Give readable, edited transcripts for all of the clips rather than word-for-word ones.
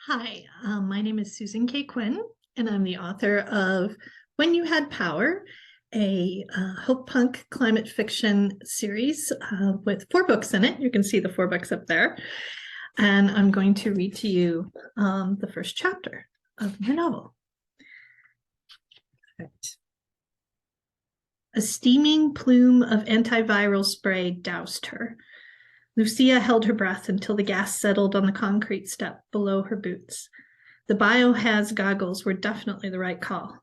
Hi, my name is Susan Kaye Quinn, and I'm the author of When You Had Power, a hopepunk climate fiction series with 4 books in it. You can see the 4 books up there. And I'm going to read to you the first chapter of my novel. Right. A steaming plume of antiviral spray doused her. Lucia held her breath until the gas settled on the concrete step below her boots. The biohaz goggles were definitely the right call.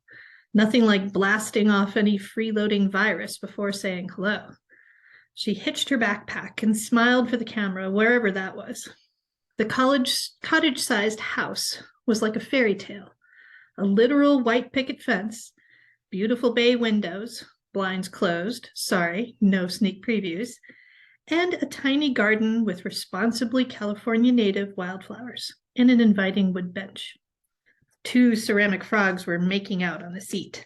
Nothing like blasting off any freeloading virus before saying hello. She hitched her backpack and smiled for the camera, wherever that was. The cottage-sized house was like a fairy tale. A literal white picket fence, beautiful bay windows, blinds closed, sorry, no sneak previews, and a tiny garden with responsibly California native wildflowers and an inviting wood bench. 2 ceramic frogs were making out on the seat.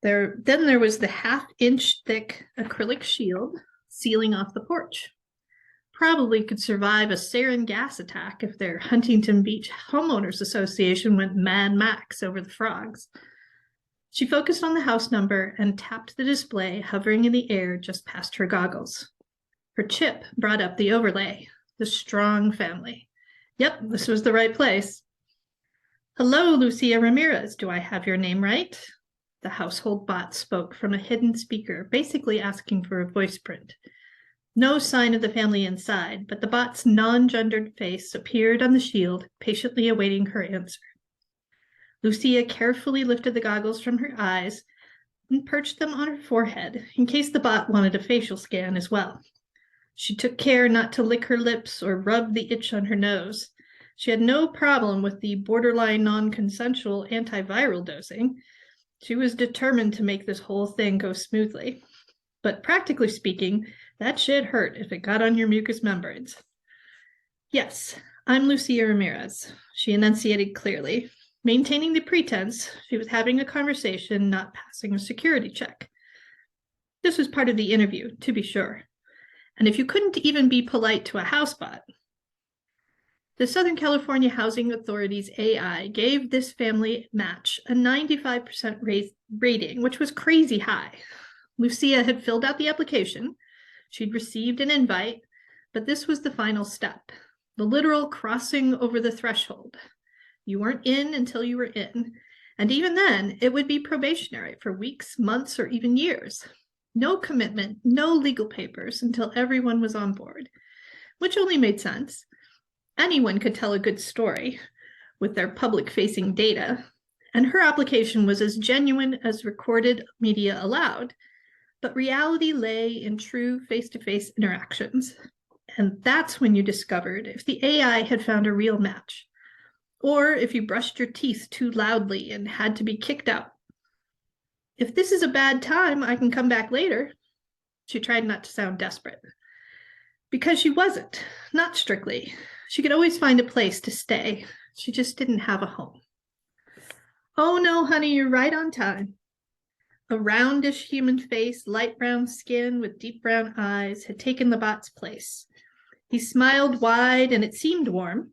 Then there was the half-inch thick acrylic shield sealing off the porch. Probably could survive a sarin gas attack if their Huntington Beach Homeowners Association went Mad Max over the frogs. She focused on the house number and tapped the display hovering in the air just past her goggles. Her chip brought up the overlay, the Strong family. Yep, this was the right place. Hello, Lucia Ramirez. Do I have your name right? The household bot spoke from a hidden speaker, basically asking for a voice print. No sign of the family inside, but the bot's non-gendered face appeared on the shield, patiently awaiting her answer. Lucia carefully lifted the goggles from her eyes and perched them on her forehead in case the bot wanted a facial scan as well. She took care not to lick her lips or rub the itch on her nose. She had no problem with the borderline non-consensual antiviral dosing. She was determined to make this whole thing go smoothly. But practically speaking, that shit hurt if it got on your mucous membranes. Yes, I'm Lucia Ramirez, she enunciated clearly, maintaining the pretense she was having a conversation, not passing a security check. This was part of the interview, to be sure. And if you couldn't even be polite to a housebot, the Southern California Housing Authority's AI gave this family match a 95% rating, which was crazy high. Lucia had filled out the application. She'd received an invite, but this was the final step, the literal crossing over the threshold. You weren't in until you were in, and even then, it would be probationary for weeks, months, or even years. No commitment, no legal papers until everyone was on board, which only made sense. Anyone could tell a good story with their public-facing data, and her application was as genuine as recorded media allowed, but reality lay in true face-to-face interactions. And that's when you discovered if the AI had found a real match, or if you brushed your teeth too loudly and had to be kicked out. If this is a bad time, I can come back later. She tried not to sound desperate. Because she wasn't, not strictly. She could always find a place to stay. She just didn't have a home. Oh no, honey, you're right on time. A roundish human face, light brown skin with deep brown eyes had taken the bot's place. He smiled wide and it seemed warm,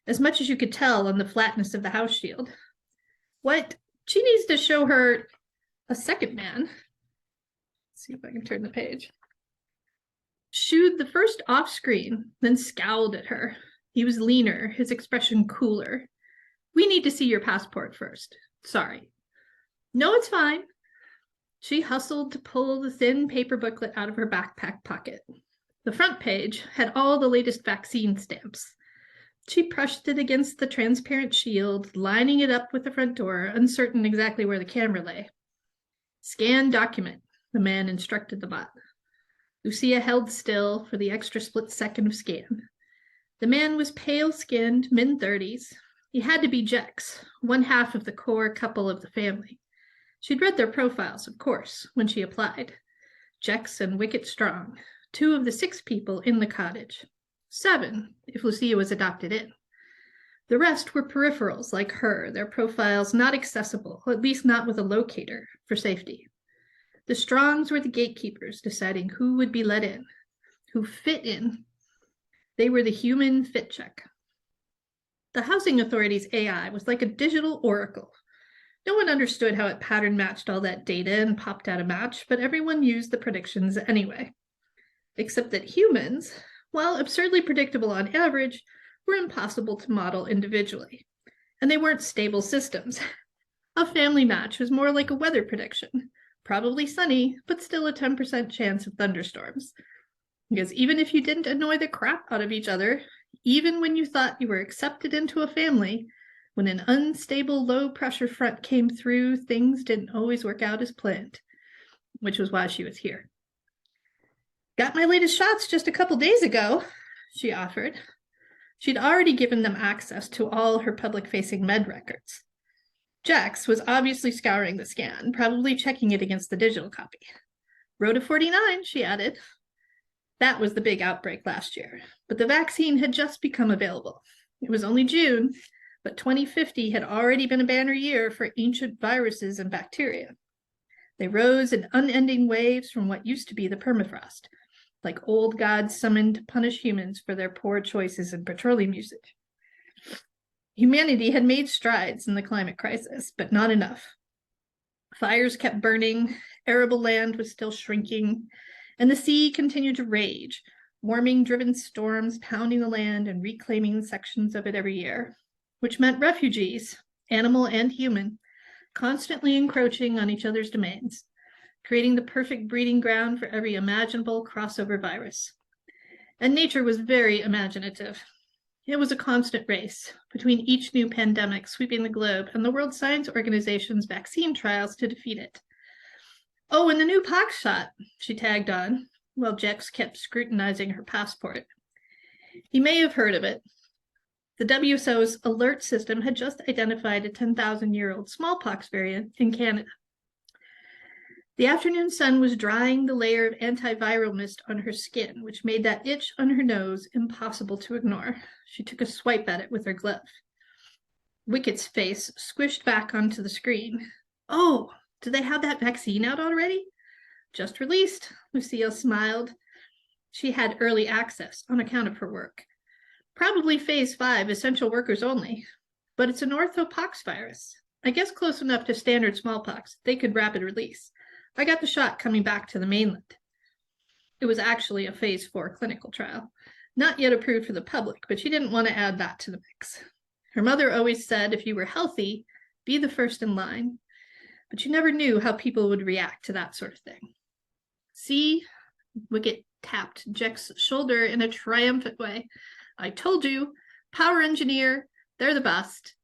as much as you could tell on the flatness of the house shield. What? She needs to show her a second man. Let's see if I can turn the page. Shooed the first off screen, then scowled at her. He was leaner, his expression cooler. We need to see your passport first. Sorry. No, it's fine. She hustled to pull the thin paper booklet out of her backpack pocket. The front page had all the latest vaccine stamps. She brushed it against the transparent shield, lining it up with the front door, uncertain exactly where the camera lay. Scan document, the man instructed the bot. Lucia held still for the extra split second of scan. The man was pale-skinned, mid-30s. He had to be Jex, one half of the core couple of the family. She'd read their profiles, of course, when she applied. Jex and Wicket Strong, 2 of the 6 people in the cottage. 7, if Lucia was adopted in. The rest were peripherals like her, their profiles not accessible, at least not with a locator, for safety. The Strongs were the gatekeepers, deciding who would be let in, who fit in. They were the human fit check. The housing authority's AI was like a digital oracle. No one understood how it pattern matched all that data and popped out a match, but everyone used the predictions anyway. Except that humans, while absurdly predictable on average, were impossible to model individually. And they weren't stable systems. A family match was more like a weather prediction. Probably sunny, but still a 10% chance of thunderstorms. Because even if you didn't annoy the crap out of each other, even when you thought you were accepted into a family, when an unstable low-pressure front came through, things didn't always work out as planned, which was why she was here. Got my latest shots just a couple days ago, she offered. She'd already given them access to all her public-facing med records. Jax was obviously scouring the scan, probably checking it against the digital copy. Rota 49, she added. That was the big outbreak last year, but the vaccine had just become available. It was only June, but 2050 had already been a banner year for ancient viruses and bacteria. They rose in unending waves from what used to be the permafrost, like old gods summoned to punish humans for their poor choices in petroleum usage. Humanity had made strides in the climate crisis, but not enough. Fires kept burning, arable land was still shrinking, and the sea continued to rage, warming-driven storms pounding the land and reclaiming sections of it every year, which meant refugees, animal and human, constantly encroaching on each other's domains, creating the perfect breeding ground for every imaginable crossover virus. And nature was very imaginative. It was a constant race between each new pandemic sweeping the globe and the World Science Organization's vaccine trials to defeat it. Oh, and the new pox shot, she tagged on, while Jex kept scrutinizing her passport. He may have heard of it. The WSO's alert system had just identified a 10,000-year-old smallpox variant in Canada. The afternoon sun was drying the layer of antiviral mist on her skin, which made that itch on her nose impossible to ignore. She took a swipe at it with her glove. Wickett's face squished back onto the screen. Oh, do they have that vaccine out already? Just released, Lucille smiled. She had early access on account of her work. Probably phase 5, essential workers only. But it's an orthopox virus. I guess close enough to standard smallpox. They could rapid release. I got the shot coming back to the mainland. It was actually a phase 4 clinical trial. Not yet approved for the public, but she didn't want to add that to the mix. Her mother always said if you were healthy, be the first in line. But you never knew how people would react to that sort of thing. See? Wicket tapped Jex's shoulder in a triumphant way. I told you, power engineer, they're the best.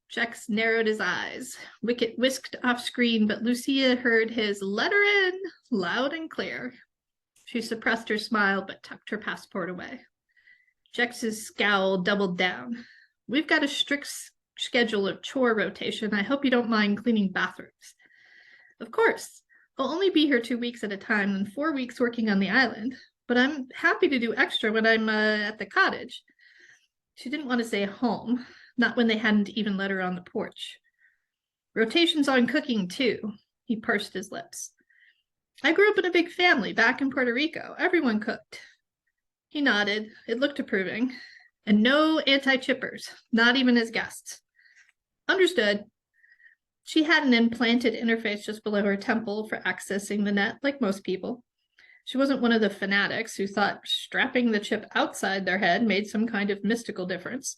Jex narrowed his eyes. Wicket whisked off screen, but Lucia heard his letter in loud and clear. She suppressed her smile, but tucked her passport away. Jex's scowl doubled down. We've got a strict schedule of chore rotation. I hope you don't mind cleaning bathrooms. Of course. I'll only be here 2 weeks at a time and 4 weeks working on the island, but I'm happy to do extra when I'm at the cottage. She didn't want to say home, not when they hadn't even let her on the porch. Rotations on cooking, too. He pursed his lips. I grew up in a big family back in Puerto Rico. Everyone cooked. He nodded. It looked approving. And no anti-chippers, not even as guests. Understood. She had an implanted interface just below her temple for accessing the net, like most people. She wasn't one of the fanatics who thought strapping the chip outside their head made some kind of mystical difference.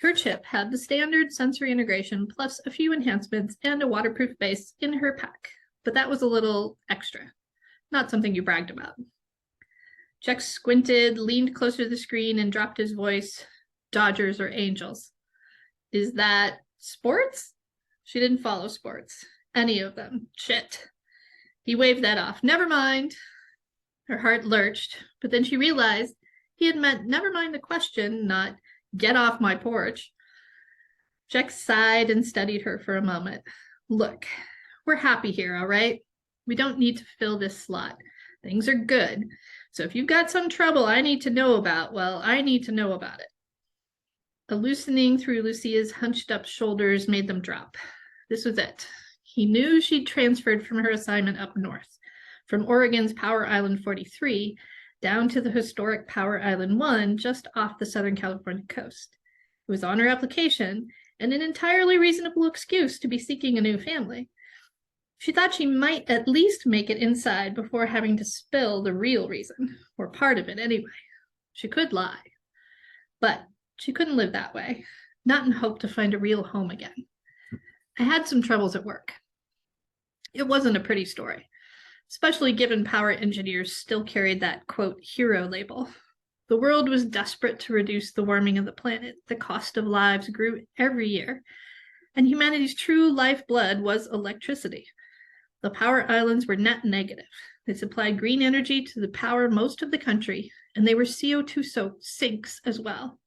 Her chip had the standard sensory integration plus a few enhancements and a waterproof base in her pack, but that was a little extra, not something you bragged about. Jex squinted, leaned closer to the screen, and dropped his voice. Dodgers or Angels? Is that sports? She didn't follow sports. Any of them. Shit. He waved that off. Never mind. Her heart lurched, but then she realized he had meant never mind the question, not get off my porch. Jex sighed and studied her for a moment. Look, we're happy here, all right? We don't need to fill this slot. Things are good. So if you've got some trouble I need to know about, well, I need to know about it. A loosening through Lucia's hunched up shoulders made them drop. This was it. He knew she'd transferred from her assignment up north, from Oregon's Power Island 43 down to the historic Power Island 1 just off the Southern California coast. It was on her application, and an entirely reasonable excuse to be seeking a new family. She thought she might at least make it inside before having to spill the real reason, or part of it anyway. She could lie, but she couldn't live that way, not in hope to find a real home again. I had some troubles at work. It wasn't a pretty story, especially given power engineers still carried that, quote, hero label. The world was desperate to reduce the warming of the planet. The cost of lives grew every year, and humanity's true lifeblood was electricity. The power islands were net negative. They supplied green energy to the power most of the country, and they were CO2-soaked sinks as well.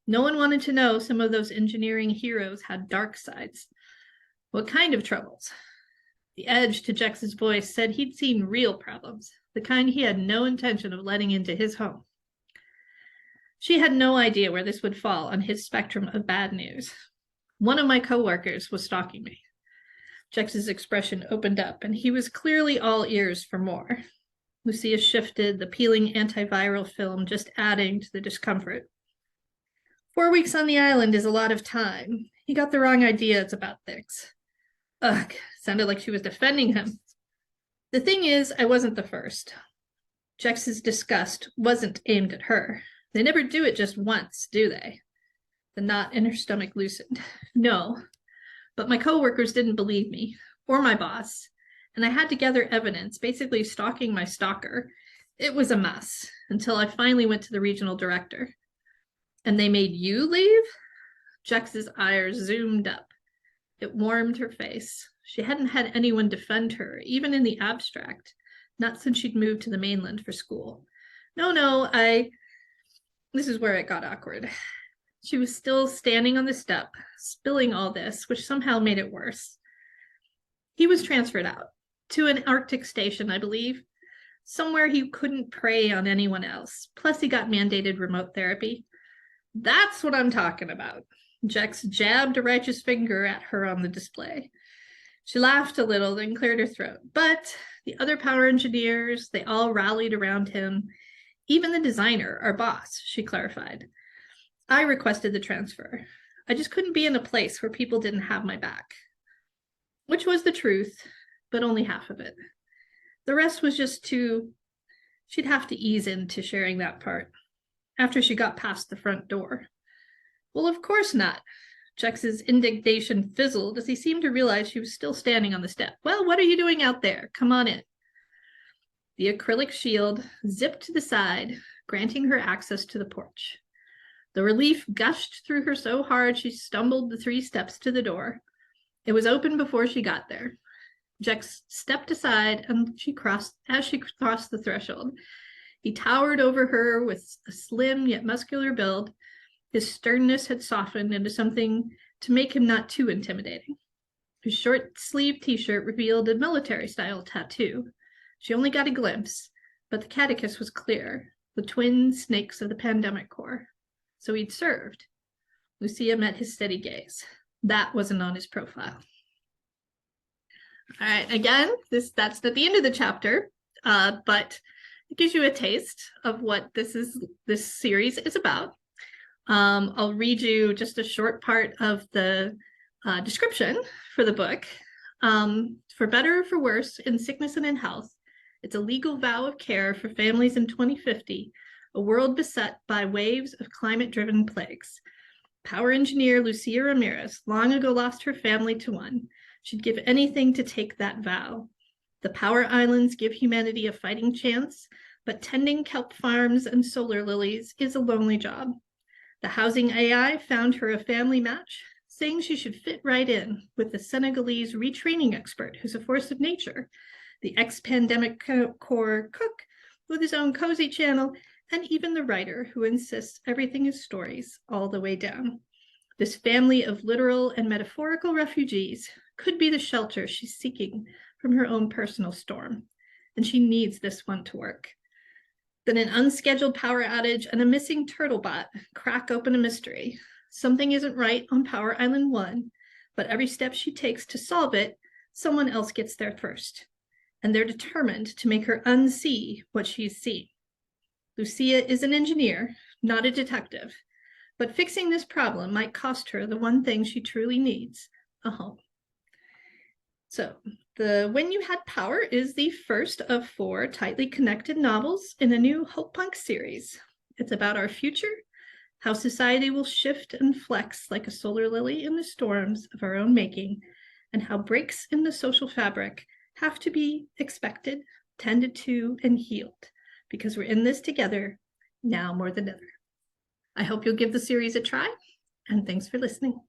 No one wanted to know some of those engineering heroes had dark sides. What kind of troubles? The edge to Jex's voice said he'd seen real problems, the kind he had no intention of letting into his home. She had no idea where this would fall on his spectrum of bad news. One of my coworkers was stalking me. Jex's expression opened up, and he was clearly all ears for more. Lucia shifted, the peeling antiviral film just adding to the discomfort. 4 weeks on the island is a lot of time. He got the wrong ideas about things. Ugh, sounded like she was defending him. The thing is, I wasn't the first. Jex's disgust wasn't aimed at her. They never do it just once, do they? The knot in her stomach loosened. No, but my coworkers didn't believe me, or my boss, and I had to gather evidence, basically stalking my stalker. It was a mess, until I finally went to the regional director. And they made you leave? Jex's ire zoomed up. It warmed her face. She hadn't had anyone defend her, even in the abstract, not since she'd moved to the mainland for school. No, this is where it got awkward. She was still standing on the step, spilling all this, which somehow made it worse. He was transferred out, to an Arctic station, I believe, somewhere he couldn't prey on anyone else. Plus, he got mandated remote therapy. That's what I'm talking about. Jex jabbed a righteous finger at her on the display. She laughed a little, then cleared her throat. But the other power engineers, they all rallied around him. Even the designer, our boss, she clarified. I requested the transfer. I just couldn't be in a place where people didn't have my back. Which was the truth, but only half of it. The rest was just she'd have to ease into sharing that part after she got past the front door. Well, of course not. Jex's indignation fizzled as he seemed to realize she was still standing on the step. Well, what are you doing out there? Come on in. The acrylic shield zipped to the side, granting her access to the porch. The relief gushed through her so hard she stumbled the 3 steps to the door. It was open before she got there. Jex stepped aside and as she crossed the threshold. He towered over her with a slim yet muscular build. His sternness had softened into something to make him not too intimidating. His short-sleeved t-shirt revealed a military-style tattoo. She only got a glimpse, but the catechist was clear, the twin snakes of the pandemic corps. So he'd served. Lucia met his steady gaze. That wasn't on his profile. All right, again, that's at the end of the chapter, but it gives you a taste of what this series is about. I'll read you just a short part of the description for the book. For better or for worse, in sickness and in health, it's a legal vow of care for families in 2050, a world beset by waves of climate-driven plagues. Power engineer Lucia Ramirez long ago lost her family to one. She'd give anything to take that vow. The power islands give humanity a fighting chance, but tending kelp farms and solar lilies is a lonely job. The housing AI found her a family match, saying she should fit right in with the Senegalese retraining expert who's a force of nature, the ex-pandemic corps cook with his own cozy channel, and even the writer who insists everything is stories all the way down. This family of literal and metaphorical refugees could be the shelter she's seeking from her own personal storm, and she needs this one to work. Then an unscheduled power outage and a missing turtle bot crack open a mystery. Something isn't right on Power Island 1, but every step she takes to solve it, someone else gets there first, and they're determined to make her unsee what she's seen. Lucia is an engineer, not a detective, But fixing this problem might cost her the one thing she truly needs, a home. So, the When You Had Power is the first of 4 tightly connected novels in a new hopepunk series. It's about our future, how society will shift and flex like a solar lily in the storms of our own making, and how breaks in the social fabric have to be expected, tended to, and healed, because we're in this together now more than ever. I hope you'll give the series a try, and thanks for listening.